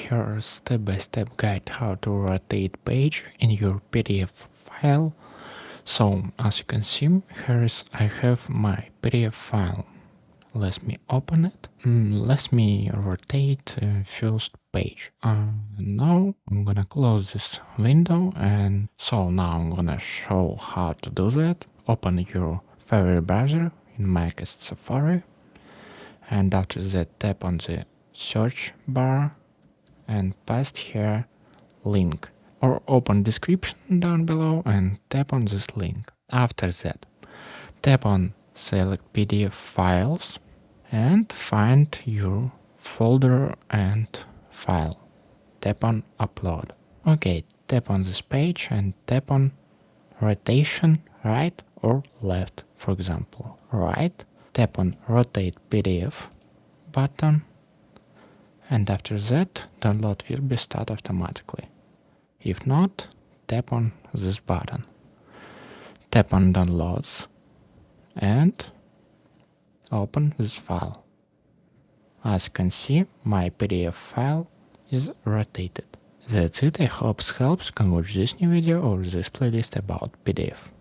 here a step-by-step guide how to rotate page in your PDF file. So as you can see, I have my PDF file. Let me open it. Let me rotate first page. Now I'm gonna close this window, and so now I'm gonna show how to do that. Open your favorite browser, in my case Safari, and after that tap on the search bar and paste here link, or open description down below and tap on this link. After that, tap on select PDF files and find your folder and file. Tap on upload. Okay, tap on this page and tap on rotation right or left. For example, right. Tap on rotate PDF button, and after that download will be start automatically. If not, tap on this button. Tap on downloads and open this file. As you can see, my PDF file is rotated. That's it. I hope it helps. You can watch this new video or this playlist about PDF.